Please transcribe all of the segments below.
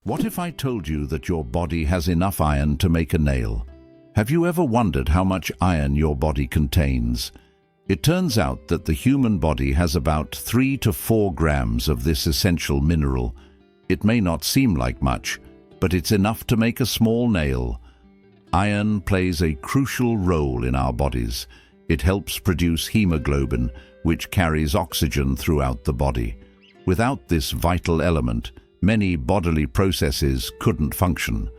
What if I told you that your body has enough iron to make a nail? Have you ever wondered how much iron your body contains? It turns out that the human body has about 3 to 4 grams of this essential mineral. It may not seem like much, but it's enough to make a small nail. Iron plays a crucial role in our bodies. It helps produce hemoglobin, which carries oxygen throughout the body. Without this vital element, many bodily processes couldn't function.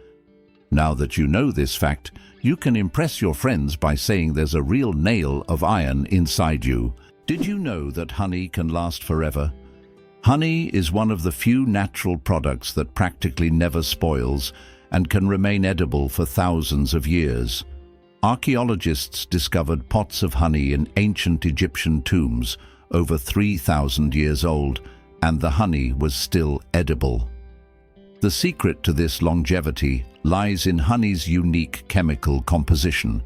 Now that you know this fact, you can impress your friends by saying there's a real nail of iron inside you. Did you know that honey can last forever? Honey is one of the few natural products that practically never spoils and can remain edible for thousands of years. Archaeologists discovered pots of honey in ancient Egyptian tombs, over 3,000 years old, and the honey was still edible. The secret to this longevity lies in honey's unique chemical composition.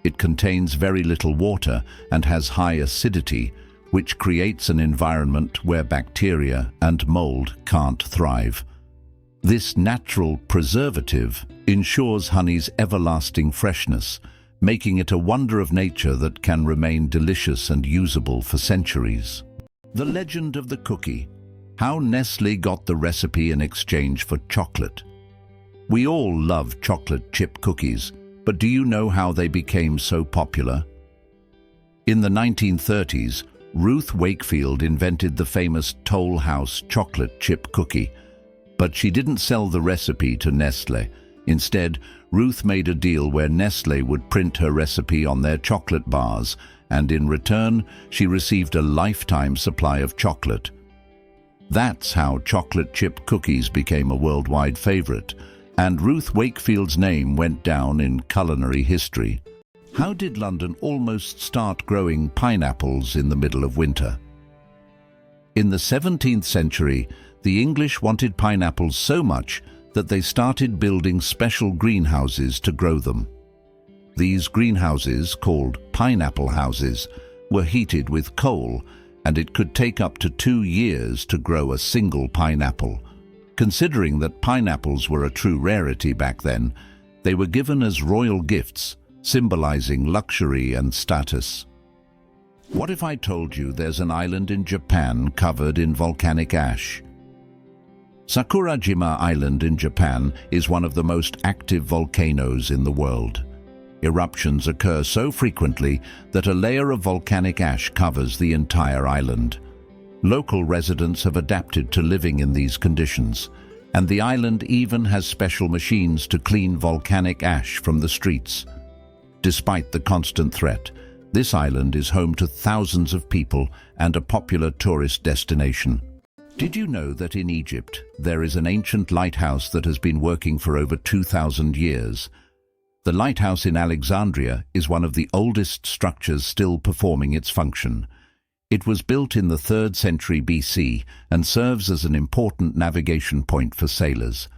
It contains very little water and has high acidity, which creates an environment where bacteria and mold can't thrive. This natural preservative ensures honey's everlasting freshness, making it a wonder of nature that can remain delicious and usable for centuries. The legend of the cookie. How Nestle got the recipe in exchange for chocolate. We all love chocolate chip cookies, but do you know how they became so popular? In the 1930s, Ruth Wakefield invented the famous Toll House chocolate chip cookie, but she didn't sell the recipe to Nestle. Instead, Ruth made a deal where Nestle would print her recipe on their chocolate bars, and in return, she received a lifetime supply of chocolate. That's how chocolate chip cookies became a worldwide favorite, and Ruth Wakefield's name went down in culinary history. How did London almost start growing pineapples in the middle of winter? In the 17th century, the English wanted pineapples so much that they started building special greenhouses to grow them. These greenhouses, called pineapple houses, were heated with coal, and it could take up to 2 years to grow a single pineapple. Considering that pineapples were a true rarity back then, they were given as royal gifts, symbolizing luxury and status. What if I told you there's an island in Japan covered in volcanic ash? Sakurajima Island in Japan is one of the most active volcanoes in the world. Eruptions occur so frequently that a layer of volcanic ash covers the entire island. Local residents have adapted to living in these conditions, and the island even has special machines to clean volcanic ash from the streets. Despite the constant threat, this island is home to thousands of people and a popular tourist destination. Did you know that in Egypt there is an ancient lighthouse that has been working for over 2,000 years? The lighthouse in Alexandria is one of the oldest structures still performing its function. It was built in the 3rd century BC and serves as an important navigation point for sailors.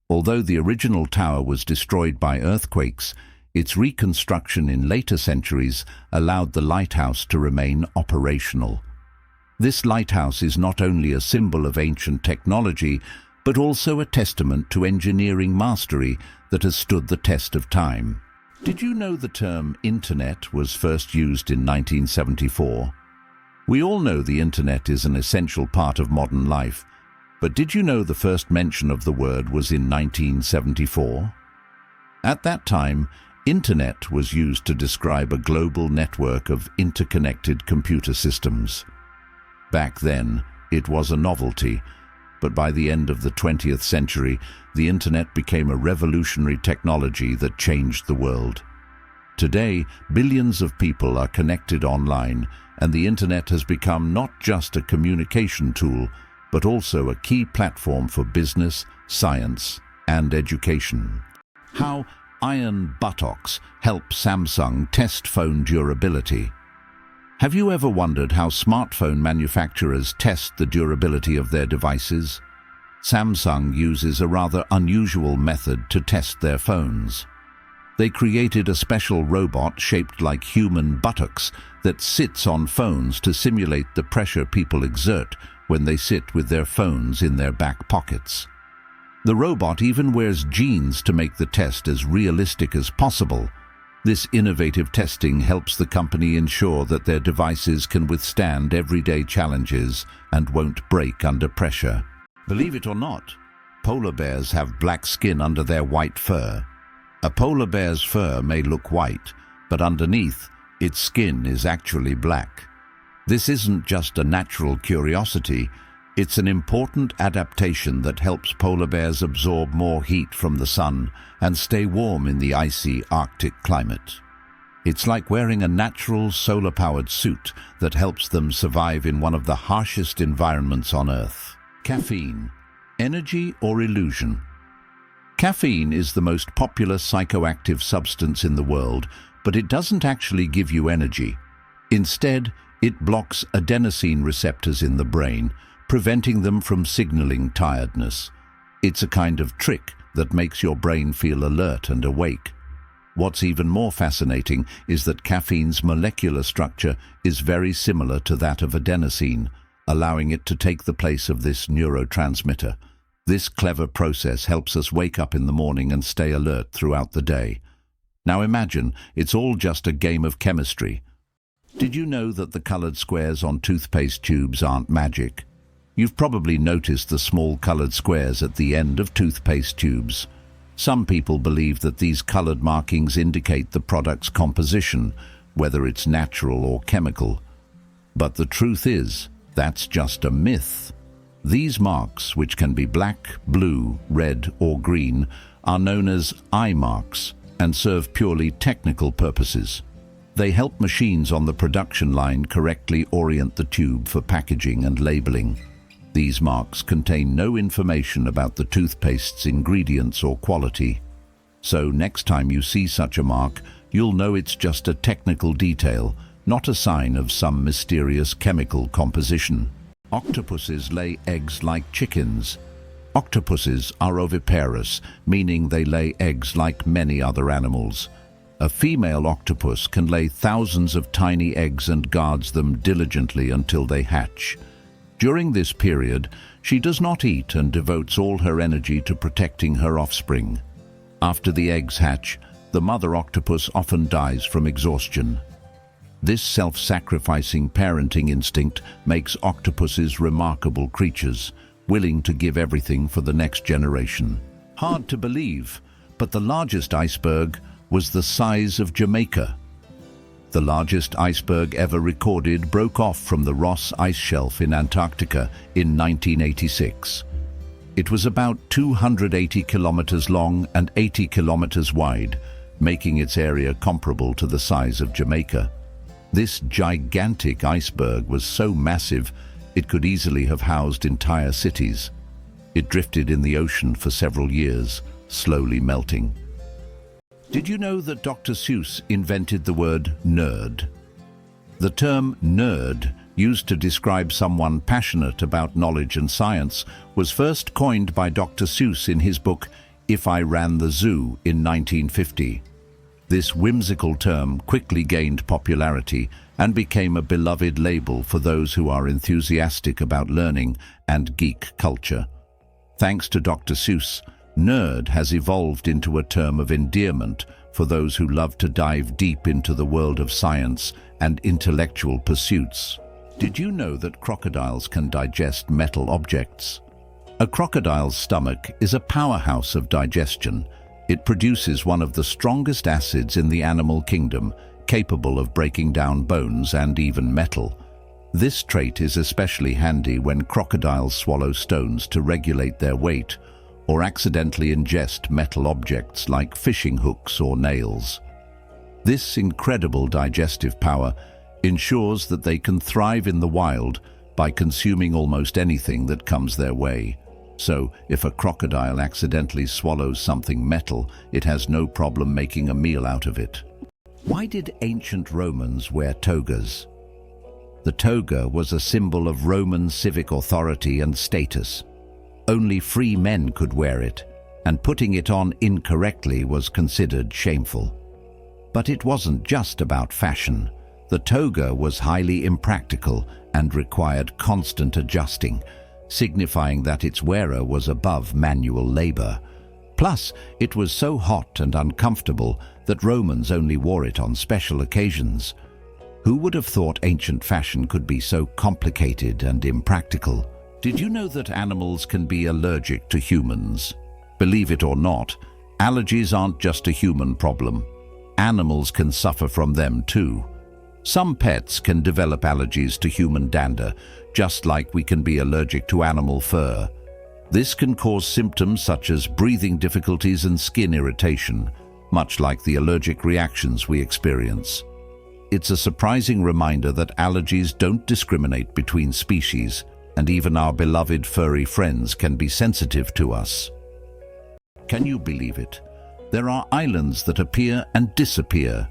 Although the original tower was destroyed by earthquakes, its reconstruction in later centuries allowed the lighthouse to remain operational. This lighthouse is not only a symbol of ancient technology, but also a testament to engineering mastery that has stood the test of time. Did you know the term Internet was first used in 1974? We all know the Internet is an essential part of modern life, but did you know the first mention of the word was in 1974? At that time, Internet was used to describe a global network of interconnected computer systems. Back then, it was a novelty, but by the end of the 20th century, the Internet became a revolutionary technology that changed the world. Today, billions of people are connected online, and the Internet has become not just a communication tool, but also a key platform for business, science, and education. How iron buttocks help Samsung test phone durability. Have you ever wondered how smartphone manufacturers test the durability of their devices? Samsung uses a rather unusual method to test their phones. They created a special robot shaped like human buttocks that sits on phones to simulate the pressure people exert when they sit with their phones in their back pockets. The robot even wears jeans to make the test as realistic as possible. This innovative testing helps the company ensure that their devices can withstand everyday challenges and won't break under pressure. Believe it or not, polar bears have black skin under their white fur. A polar bear's fur may look white, but underneath, its skin is actually black. This isn't just a natural curiosity, it's an important adaptation that helps polar bears absorb more heat from the sun and stay warm in the icy Arctic climate. It's like wearing a natural solar-powered suit that helps them survive in one of the harshest environments on Earth. Caffeine, energy or illusion? Caffeine is the most popular psychoactive substance in the world, but it doesn't actually give you energy. Instead, it blocks adenosine receptors in the brain, preventing them from signaling tiredness. It's a kind of trick that makes your brain feel alert and awake. What's even more fascinating is that caffeine's molecular structure is very similar to that of adenosine, allowing it to take the place of this neurotransmitter. This clever process helps us wake up in the morning and stay alert throughout the day. Now imagine, it's all just a game of chemistry. Did you know that the colored squares on toothpaste tubes aren't magic? You've probably noticed the small colored squares at the end of toothpaste tubes. Some people believe that these colored markings indicate the product's composition, whether it's natural or chemical. But the truth is, that's just a myth. These marks, which can be black, blue, red, or green, are known as eye marks and serve purely technical purposes. They help machines on the production line correctly orient the tube for packaging and labeling. These marks contain no information about the toothpaste's ingredients or quality. So next time you see such a mark, you'll know it's just a technical detail, not a sign of some mysterious chemical composition. Octopuses lay eggs like chickens. Octopuses are oviparous, meaning they lay eggs like many other animals. A female octopus can lay thousands of tiny eggs and guards them diligently until they hatch. During this period, she does not eat and devotes all her energy to protecting her offspring. After the eggs hatch, the mother octopus often dies from exhaustion. This self-sacrificing parenting instinct makes octopuses remarkable creatures, willing to give everything for the next generation. Hard to believe, but the largest iceberg was the size of Jamaica. The largest iceberg ever recorded broke off from the Ross Ice Shelf in Antarctica in 1986. It was about 280 kilometers long and 80 kilometers wide, making its area comparable to the size of Jamaica. This gigantic iceberg was so massive, it could easily have housed entire cities. It drifted in the ocean for several years, slowly melting. Did you know that Dr. Seuss invented the word nerd? The term nerd, used to describe someone passionate about knowledge and science, was first coined by Dr. Seuss in his book If I Ran the Zoo in 1950. This whimsical term quickly gained popularity and became a beloved label for those who are enthusiastic about learning and geek culture. Thanks to Dr. Seuss, nerd has evolved into a term of endearment for those who love to dive deep into the world of science and intellectual pursuits. Did you know that crocodiles can digest metal objects? A crocodile's stomach is a powerhouse of digestion. It produces one of the strongest acids in the animal kingdom, capable of breaking down bones and even metal. This trait is especially handy when crocodiles swallow stones to regulate their weight, or accidentally ingest metal objects like fishing hooks or nails. This incredible digestive power ensures that they can thrive in the wild by consuming almost anything that comes their way. So, if a crocodile accidentally swallows something metal, it has no problem making a meal out of it. Why did ancient Romans wear togas? The toga was a symbol of Roman civic authority and status. Only free men could wear it, and putting it on incorrectly was considered shameful. But it wasn't just about fashion. The toga was highly impractical and required constant adjusting. signifying that its wearer was above manual labor. Plus, it was so hot and uncomfortable that Romans only wore it on special occasions. Who would have thought ancient fashion could be so complicated and impractical? Did you know that animals can be allergic to humans? Believe it or not, allergies aren't just a human problem. Animals can suffer from them too. Some pets can develop allergies to human dander, just like we can be allergic to animal fur. This can cause symptoms such as breathing difficulties and skin irritation, much like the allergic reactions we experience. It's a surprising reminder that allergies don't discriminate between species, and even our beloved furry friends can be sensitive to us. Can you believe it? There are islands that appear and disappear.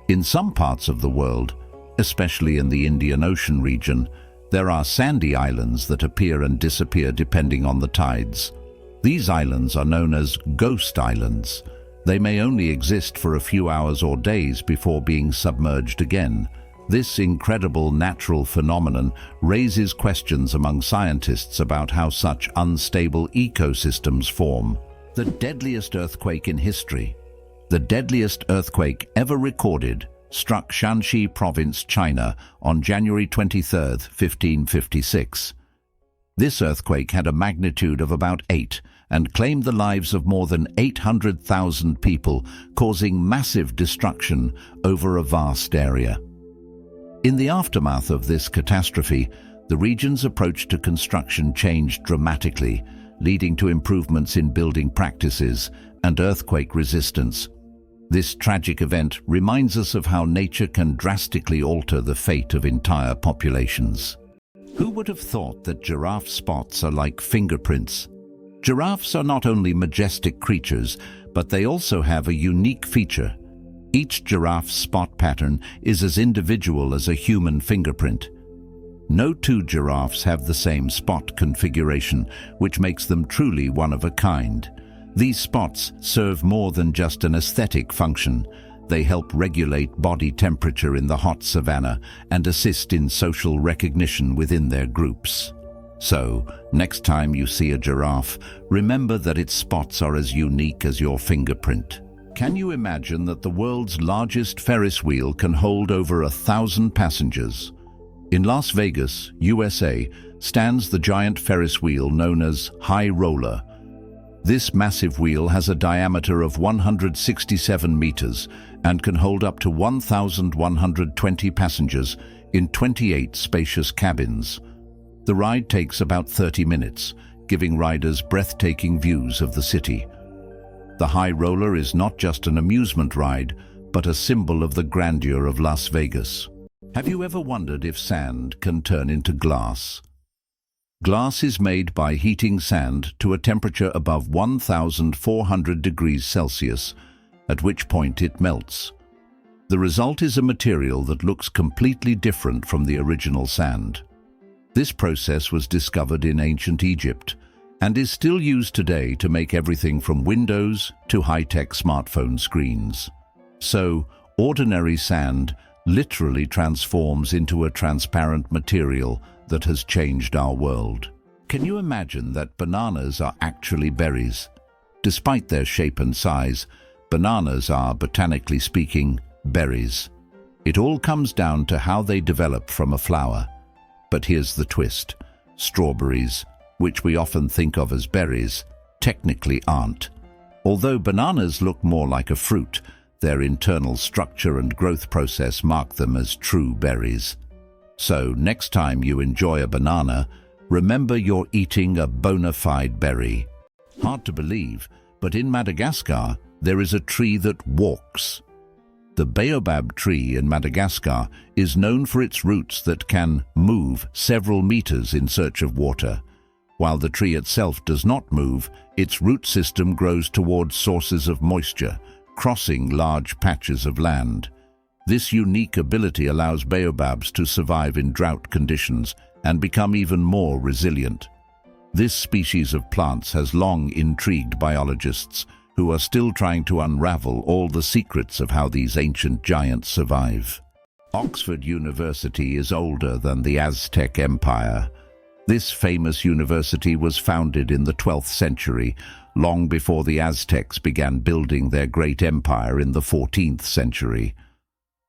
In some parts of the world, especially in the Indian Ocean region, there are sandy islands that appear and disappear depending on the tides. These islands are known as ghost islands. They may only exist for a few hours or days before being submerged again. This incredible natural phenomenon raises questions among scientists about how such unstable ecosystems form. The deadliest earthquake in history. The deadliest earthquake ever recorded struck Shanxi Province, China on January 23, 1556. This earthquake had a magnitude of about 8 and claimed the lives of more than 800,000 people, causing massive destruction over a vast area. In the aftermath of this catastrophe, the region's approach to construction changed dramatically, leading to improvements in building practices and earthquake resistance. This tragic event reminds us of how nature can drastically alter the fate of entire populations. Who would have thought that giraffe spots are like fingerprints? Giraffes are not only majestic creatures, but they also have a unique feature. Each giraffe's spot pattern is as individual as a human fingerprint. No two giraffes have the same spot configuration, which makes them truly one of a kind. These spots serve more than just an aesthetic function. They help regulate body temperature in the hot savanna and assist in social recognition within their groups. So, next time you see a giraffe, remember that its spots are as unique as your fingerprint. Can you imagine that the world's largest Ferris wheel can hold over 1,000 passengers? In Las Vegas, USA, stands the giant Ferris wheel known as High Roller. This massive wheel has a diameter of 167 meters and can hold up to 1,120 passengers in 28 spacious cabins. The ride takes about 30 minutes, giving riders breathtaking views of the city. The High Roller is not just an amusement ride, but a symbol of the grandeur of Las Vegas. Have you ever wondered if sand can turn into glass? Glass is made by heating sand to a temperature above 1,400 degrees Celsius, at which point it melts. The result is a material that looks completely different from the original sand. This process was discovered in ancient Egypt and is still used today to make everything from windows to high-tech smartphone screens. So, ordinary sand literally transforms into a transparent material that has changed our world. Can you imagine that bananas are actually berries? Despite their shape and size, bananas are, botanically speaking, berries. It all comes down to how they develop from a flower. But here's the twist. Strawberries, which we often think of as berries, technically aren't. Although bananas look more like a fruit, their internal structure and growth process mark them as true berries. So, next time you enjoy a banana, remember you're eating a bona fide berry. Hard to believe, but in Madagascar, there is a tree that walks. The baobab tree in Madagascar is known for its roots that can move several meters in search of water. While the tree itself does not move, its root system grows towards sources of moisture, crossing large patches of land. This unique ability allows baobabs to survive in drought conditions and become even more resilient. This species of plants has long intrigued biologists, who are still trying to unravel all the secrets of how these ancient giants survive. Oxford University is older than the Aztec Empire. This famous university was founded in the 12th century, long before the Aztecs began building their great empire in the 14th century.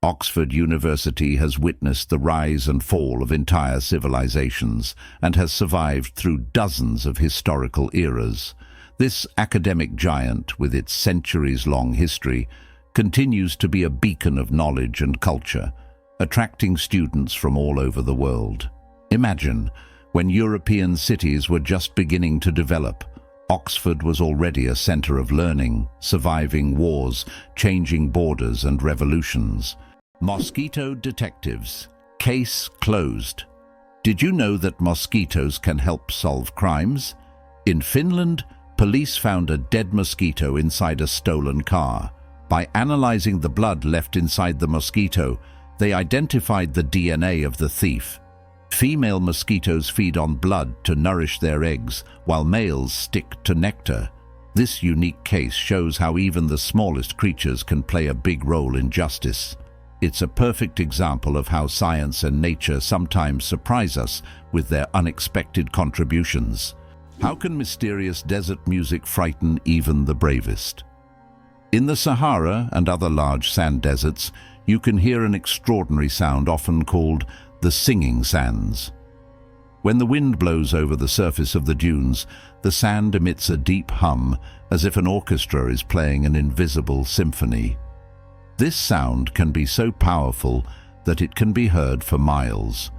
Oxford University has witnessed the rise and fall of entire civilizations and has survived through dozens of historical eras. This academic giant, with its centuries-long history, continues to be a beacon of knowledge and culture, attracting students from all over the world. Imagine, when European cities were just beginning to develop, Oxford was already a center of learning, surviving wars, changing borders and revolutions. Mosquito detectives. Case closed. Did you know that mosquitoes can help solve crimes? In Finland, police found a dead mosquito inside a stolen car. By analyzing the blood left inside the mosquito, they identified the DNA of the thief. Female mosquitoes feed on blood to nourish their eggs, while males stick to nectar. This unique case shows how even the smallest creatures can play a big role in justice. It's a perfect example of how science and nature sometimes surprise us with their unexpected contributions. How can mysterious desert music frighten even the bravest? In the Sahara and other large sand deserts, you can hear an extraordinary sound often called the singing sands. When the wind blows over the surface of the dunes, the sand emits a deep hum, as if an orchestra is playing an invisible symphony. This sound can be so powerful that it can be heard for miles.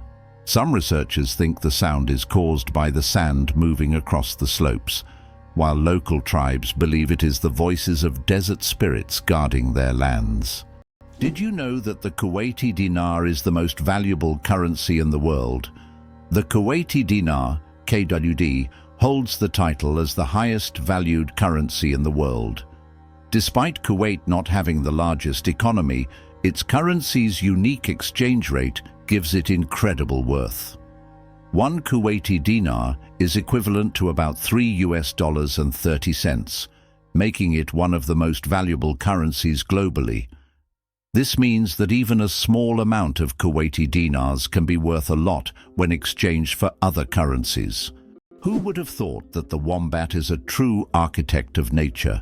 Some researchers think the sound is caused by the sand moving across the slopes, while local tribes believe it is the voices of desert spirits guarding their lands. Did you know that the Kuwaiti Dinar is the most valuable currency in the world? The Kuwaiti Dinar, KWD, holds the title as the highest valued currency in the world. Despite Kuwait not having the largest economy, its currency's unique exchange rate gives it incredible worth. One Kuwaiti dinar is equivalent to about $3.30, making it one of the most valuable currencies globally. This means that even a small amount of Kuwaiti dinars can be worth a lot when exchanged for other currencies. Who would have thought that the wombat is a true architect of nature?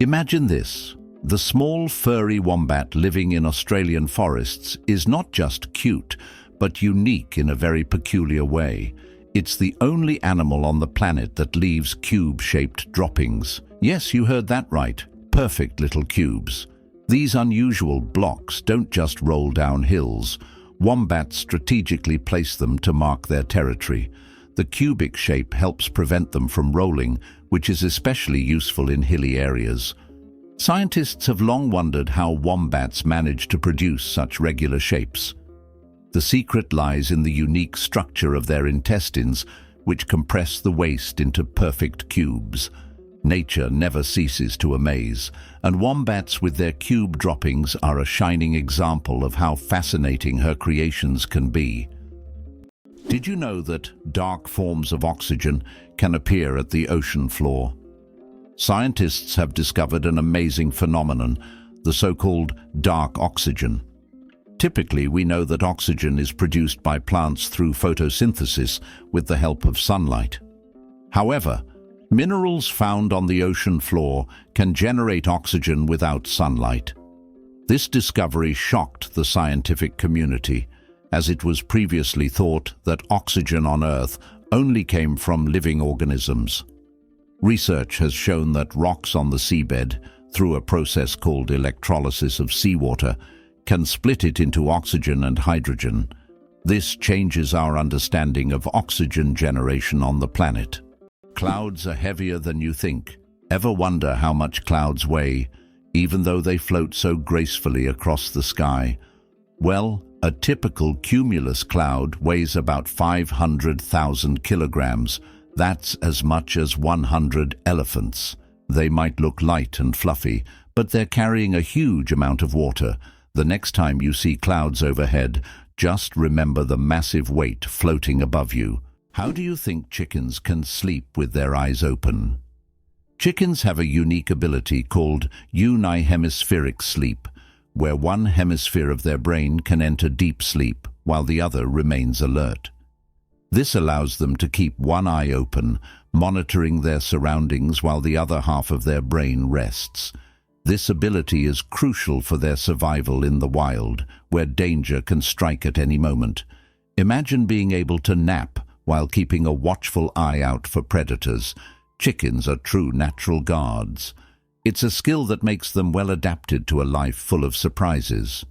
Imagine this. The small furry wombat living in Australian forests is not just cute, but unique in a very peculiar way. It's the only animal on the planet that leaves cube-shaped droppings. Yes, you heard that right. Perfect little cubes. These unusual blocks don't just roll down hills. Wombats strategically place them to mark their territory. The cubic shape helps prevent them from rolling, which is especially useful in hilly areas. Scientists have long wondered how wombats manage to produce such regular shapes. The secret lies in the unique structure of their intestines, which compress the waste into perfect cubes. Nature never ceases to amaze, and wombats with their cube droppings are a shining example of how fascinating her creations can be. Did you know that dark forms of oxygen can appear at the ocean floor? Scientists have discovered an amazing phenomenon, the so-called dark oxygen. Typically, we know that oxygen is produced by plants through photosynthesis with the help of sunlight. However, minerals found on the ocean floor can generate oxygen without sunlight. This discovery shocked the scientific community, as it was previously thought that oxygen on Earth only came from living organisms. Research has shown that rocks on the seabed, through a process called electrolysis of seawater, can split it into oxygen and hydrogen. This changes our understanding of oxygen generation on the planet. Clouds are heavier than you think. Ever wonder how much clouds weigh, even though they float so gracefully across the sky? Well, a typical cumulus cloud weighs about 500,000 kilograms. That's as much as 100 elephants. They might look light and fluffy, but they're carrying a huge amount of water. The next time you see clouds overhead, just remember the massive weight floating above you. How do you think chickens can sleep with their eyes open? Chickens have a unique ability called unihemispheric sleep, where one hemisphere of their brain can enter deep sleep while the other remains alert. This allows them to keep one eye open, monitoring their surroundings while the other half of their brain rests. This ability is crucial for their survival in the wild, where danger can strike at any moment. Imagine being able to nap while keeping a watchful eye out for predators. Chickens are true natural guards. It's a skill that makes them well adapted to a life full of surprises.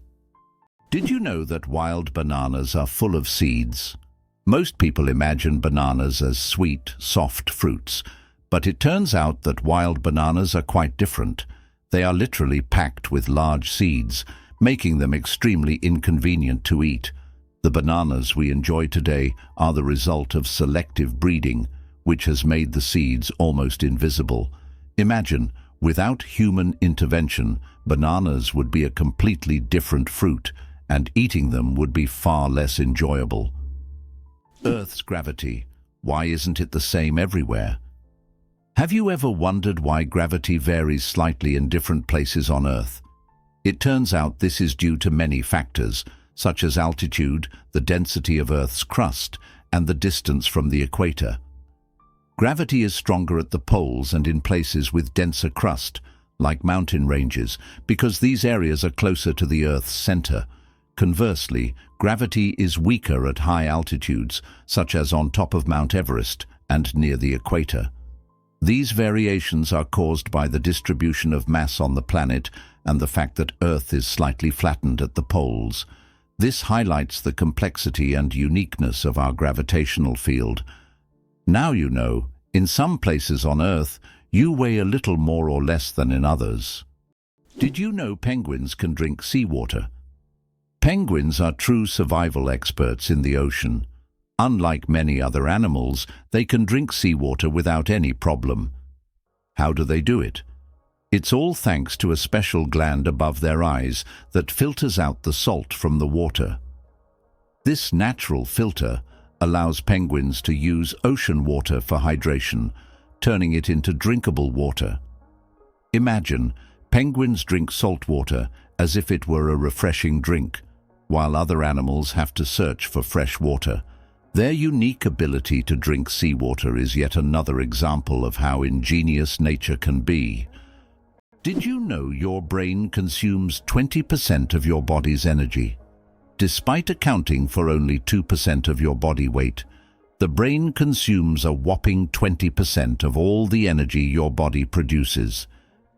Did you know that wild bananas are full of seeds? Most people imagine bananas as sweet, soft fruits, but it turns out that wild bananas are quite different. They are literally packed with large seeds, making them extremely inconvenient to eat. The bananas we enjoy today are the result of selective breeding, which has made the seeds almost invisible. Imagine, without human intervention, bananas would be a completely different fruit, and eating them would be far less enjoyable. Earth's gravity. Why isn't it the same everywhere? Have you ever wondered why gravity varies slightly in different places on Earth? It turns out this is due to many factors, such as altitude, the density of Earth's crust, and the distance from the equator. Gravity is stronger at the poles and in places with denser crust, like mountain ranges, because these areas are closer to the Earth's center. Conversely, gravity is weaker at high altitudes, such as on top of Mount Everest and near the equator. These variations are caused by the distribution of mass on the planet and the fact that Earth is slightly flattened at the poles. This highlights the complexity and uniqueness of our gravitational field. Now you know, in some places on Earth, you weigh a little more or less than in others. Did you know penguins can drink seawater? Penguins are true survival experts in the ocean. Unlike many other animals, they can drink seawater without any problem. How do they do it? It's all thanks to a special gland above their eyes that filters out the salt from the water. This natural filter allows penguins to use ocean water for hydration, turning it into drinkable water. Imagine, penguins drink salt water as if it were a refreshing drink, while other animals have to search for fresh water. Their unique ability to drink seawater is yet another example of how ingenious nature can be. Did you know your brain consumes 20% of your body's energy? Despite accounting for only 2% of your body weight, the brain consumes a whopping 20% of all the energy your body produces.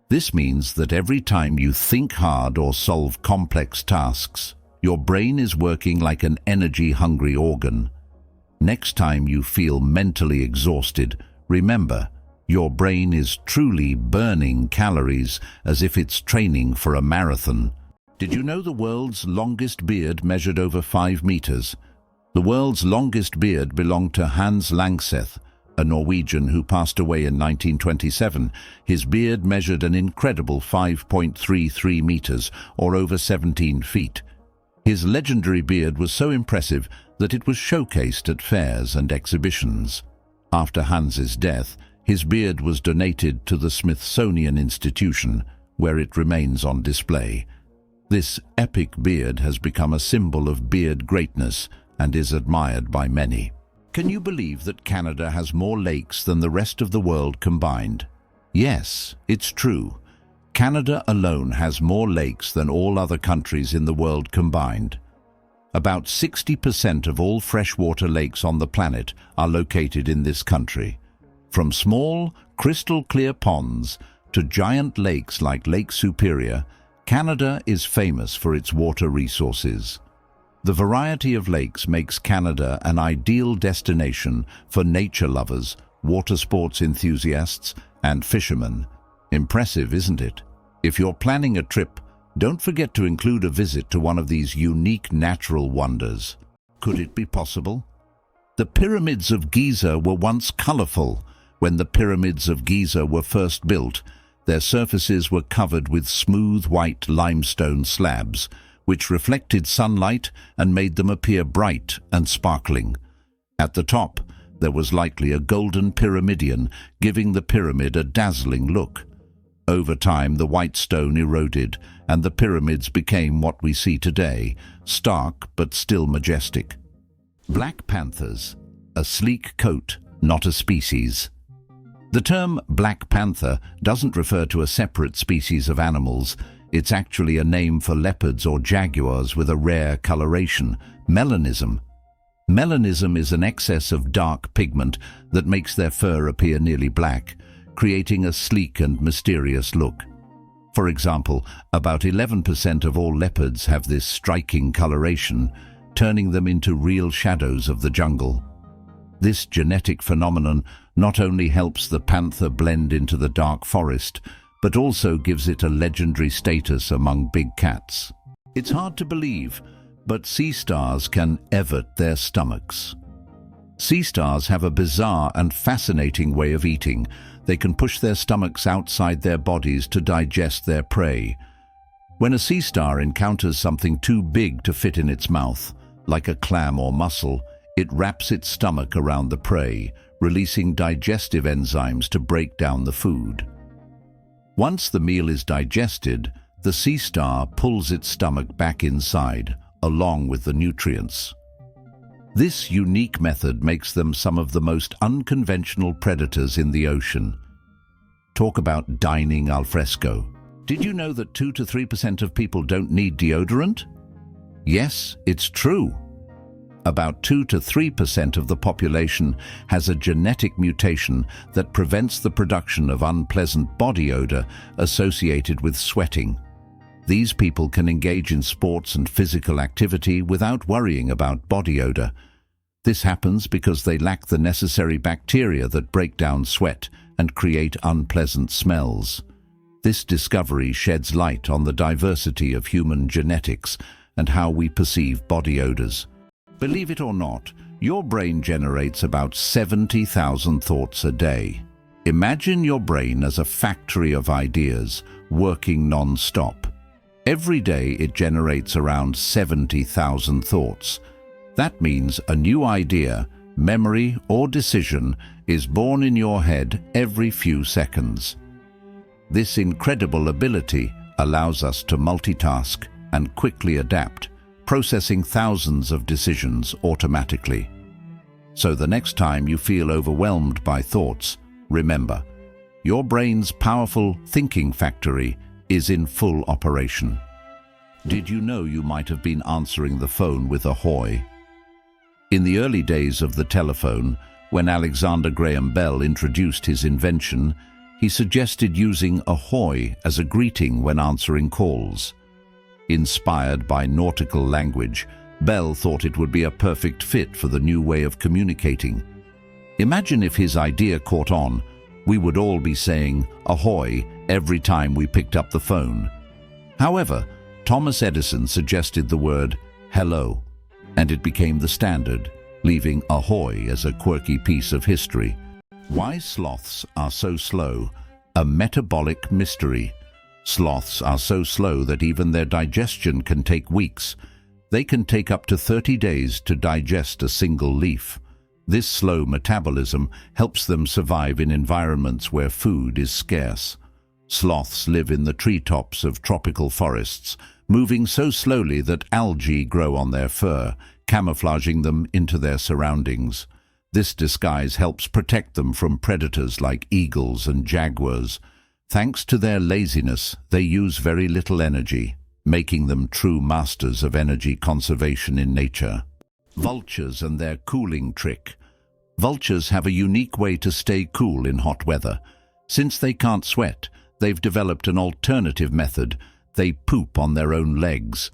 This means that every time you think hard or solve complex tasks, your brain is working like an energy-hungry organ. Next time you feel mentally exhausted, remember, your brain is truly burning calories as if it's training for a marathon. Did you know the world's longest beard measured over 5 meters? The world's longest beard belonged to Hans Langseth, a Norwegian who passed away in 1927. His beard measured an incredible 5.33 meters, or over 17 feet. His legendary beard was so impressive that it was showcased at fairs and exhibitions. After Hans's death, his beard was donated to the Smithsonian Institution, where it remains on display. This epic beard has become a symbol of beard greatness and is admired by many. Can you believe that Canada has more lakes than the rest of the world combined? Yes, it's true. Canada alone has more lakes than all other countries in the world combined. About 60% of all freshwater lakes on the planet are located in this country. From small, crystal-clear ponds to giant lakes like Lake Superior, Canada is famous for its water resources. The variety of lakes makes Canada an ideal destination for nature lovers, water sports enthusiasts, and fishermen. Impressive, isn't it? If you're planning a trip, don't forget to include a visit to one of these unique natural wonders. Could it be possible? The Pyramids of Giza were once colorful. When the Pyramids of Giza were first built, their surfaces were covered with smooth white limestone slabs, which reflected sunlight and made them appear bright and sparkling. At the top, there was likely a golden pyramidion, giving the pyramid a dazzling look. Over time, the white stone eroded, and the pyramids became what we see today, stark but still majestic. Black panthers. a sleek coat, not a species. The term black panther doesn't refer to a separate species of animals. It's actually a name for leopards or jaguars with a rare coloration, melanism. Melanism is an excess of dark pigment that makes their fur appear nearly black, creating a sleek and mysterious look. For example, about 11% of all leopards have this striking coloration, turning them into real shadows of the jungle. This genetic phenomenon not only helps the panther blend into the dark forest, but also gives it a legendary status among big cats. It's hard to believe, but sea stars can evert their stomachs. Sea stars have a bizarre and fascinating way of eating. They can push their stomachs outside their bodies to digest their prey. When a sea star encounters something too big to fit in its mouth, like a clam or mussel, it wraps its stomach around the prey, releasing digestive enzymes to break down the food. Once the meal is digested, the sea star pulls its stomach back inside, along with the nutrients. This unique method makes them some of the most unconventional predators in the ocean. Talk about dining al fresco. Did you know that 2 to 3% of people don't need deodorant? Yes, it's true. About 2 to 3% of the population has a genetic mutation that prevents the production of unpleasant body odor associated with sweating. These people can engage in sports and physical activity without worrying about body odor. This happens because they lack the necessary bacteria that break down sweat and create unpleasant smells. This discovery sheds light on the diversity of human genetics and how we perceive body odors. Believe it or not, your brain generates about 70,000 thoughts a day. Imagine your brain as a factory of ideas working non-stop. Every day it generates around 70,000 thoughts. That means a new idea, memory, or decision is born in your head every few seconds. This incredible ability allows us to multitask and quickly adapt, processing thousands of decisions automatically. So the next time you feel overwhelmed by thoughts, remember, your brain's powerful thinking factory is in full operation. Did you know you might have been answering the phone with Ahoy? In the early days of the telephone, when Alexander Graham Bell introduced his invention, he suggested using Ahoy as a greeting when answering calls. Inspired by nautical language, Bell thought it would be a perfect fit for the new way of communicating. Imagine if his idea caught on. We would all be saying "Ahoy" every time we picked up the phone. However, Thomas Edison suggested the word "hello," and it became the standard, leaving "Ahoy" as a quirky piece of history. Why sloths are so slow? A metabolic mystery. Sloths are so slow that even their digestion can take weeks. They can take up to 30 days to digest a single leaf. This slow metabolism helps them survive in environments where food is scarce. Sloths live in the treetops of tropical forests, moving so slowly that algae grow on their fur, camouflaging them into their surroundings. This disguise helps protect them from predators like eagles and jaguars. Thanks to their laziness, they use very little energy, making them true masters of energy conservation in nature. Vultures and their cooling trick. Vultures have a unique way to stay cool in hot weather. Since they can't sweat, they've developed an alternative method. They poop on their own legs.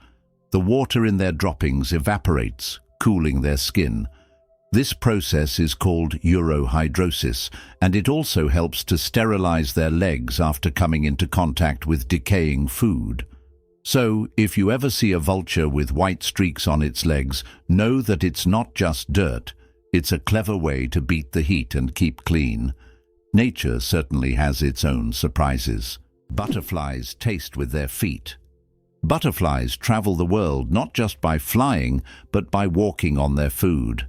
The water in their droppings evaporates, cooling their skin. This process is called urohydrosis, and it also helps to sterilize their legs after coming into contact with decaying food. So, if you ever see a vulture with white streaks on its legs, know that it's not just dirt. It's a clever way to beat the heat and keep clean. Nature certainly has its own surprises. Butterflies taste with their feet. Butterflies travel the world not just by flying, but by walking on their food.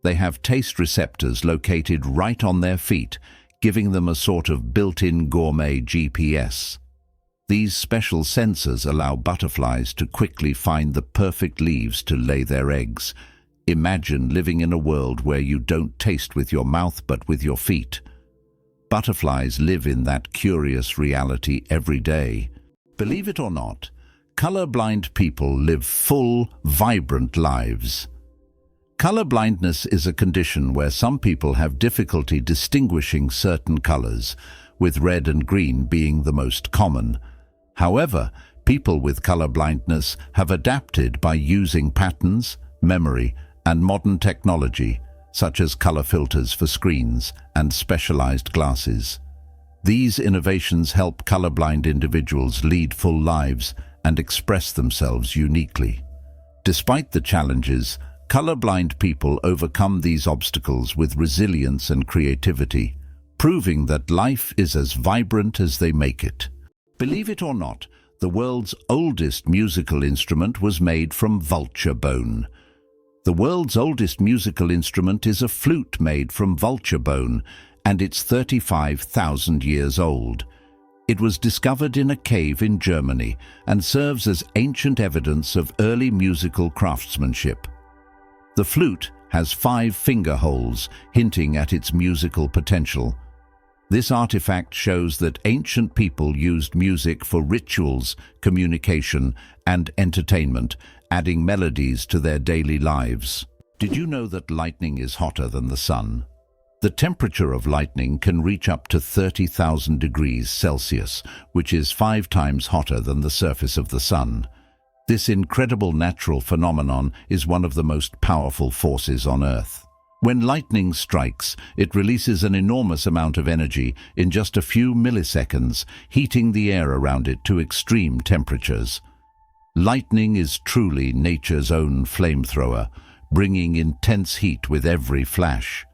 They have taste receptors located right on their feet, giving them a sort of built-in gourmet GPS. These special sensors allow butterflies to quickly find the perfect leaves to lay their eggs. Imagine living in a world where you don't taste with your mouth but with your feet. Butterflies live in that curious reality every day. Believe it or not, colorblind people live full, vibrant lives. Color blindness is a condition where some people have difficulty distinguishing certain colors, with red and green being the most common. However, people with color blindness have adapted by using patterns, memory, and modern technology, such as color filters for screens and specialized glasses. These innovations help colorblind individuals lead full lives and express themselves uniquely. Despite the challenges, colorblind people overcome these obstacles with resilience and creativity, proving that life is as vibrant as they make it. Believe it or not, the world's oldest musical instrument was made from vulture bone. The world's oldest musical instrument is a flute made from vulture bone, and it's 35,000 years old. It was discovered in a cave in Germany and serves as ancient evidence of early musical craftsmanship. The flute has 5 finger holes, hinting at its musical potential. This artifact shows that ancient people used music for rituals, communication, and entertainment, adding melodies to their daily lives. Did you know that lightning is hotter than the sun? The temperature of lightning can reach up to 30,000 degrees Celsius, which is 5 times hotter than the surface of the sun. This incredible natural phenomenon is one of the most powerful forces on Earth. When lightning strikes, it releases an enormous amount of energy in just a few milliseconds, heating the air around it to extreme temperatures. Lightning is truly nature's own flamethrower, bringing intense heat with every flash.